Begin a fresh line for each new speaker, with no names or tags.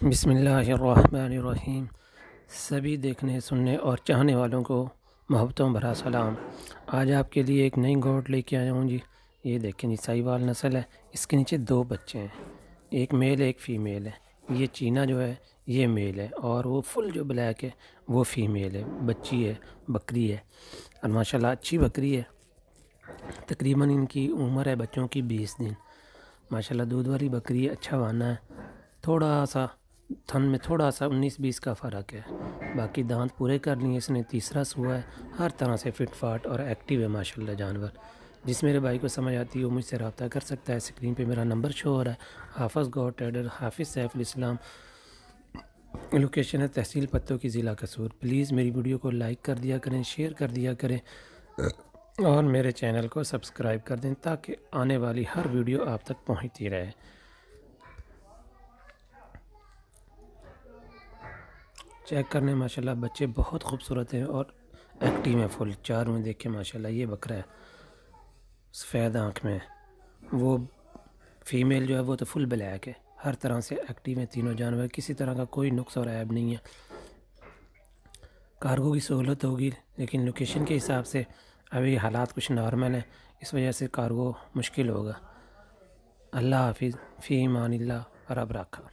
بسم اللہ الرحمن الرحیم۔ سبھی دیکھنے سننے اور چاہنے والوں کو محبتوں بھرا سلام۔ آج آپ کے لیے ایک نئی گوٹ لے کے آیا ہوں جی۔ یہ دیکھیں جی، ساہیوال نسل ہے۔ اس کے نیچے 2 بچے ہیں، ایک میل ہے ایک فیمیل ہے۔ یہ چینا جو ہے یہ میل ہے، اور وہ فل جو بلیک ہے وہ فیمیل ہے، بچی ہے، بکری ہے، اور ماشاءاللہ اچھی بکری ہے۔ تقریباً ان کی عمر ہے بچوں کی 20 دن۔ ماشاءاللہ دودھ والی بکری ہے، اچھا وانا ہے۔ تھوڑا سا تھن میں تھوڑا سا 19-20 کا فرق ہے، باقی دانت پورے کر لیے اس نے، تیسرا سوا ہے، ہر طرح سے فٹ فاٹ اور ایکٹیو ہے ماشاءاللہ جانور۔ جس میرے بھائی کو سمجھ آتی ہے وہ مجھ سے رابطہ کر سکتا ہے۔ اسکرین پہ میرا نمبر شو ہو رہا ہے۔ حافظ گوٹ ٹریڈر حافظ سیف الاسلام، لوکیشن ہے تحصیل پتوں کی، ضلع قصور۔ پلیز میری ویڈیو کو لائک کر دیا کریں، شیئر کر دیا کریں، اور میرے چینل کو سبسکرائب کر دیں تاکہ آنے والی ہر ویڈیو آپ تک پہنچتی رہے۔ چیک کرنے ماشاءاللہ بچے بہت خوبصورت ہیں اور ایکٹیو ہیں فل۔ چار میں دیکھیں ماشاءاللہ یہ بکرا ہے، سفید آنکھ میں۔ وہ فیمیل جو ہے وہ تو فل بلیک ہے، ہر طرح سے ایکٹیو ہیں تینوں جانور، کسی طرح کا کوئی نقص اور عیب نہیں ہے۔ کارگو کی سہولت ہوگی، لیکن لوکیشن کے حساب سے ابھی حالات کچھ نارمل ہیں، اس وجہ سے کارگو مشکل ہوگا۔ اللہ حافظ، فی امان اللہ، رب رکھا۔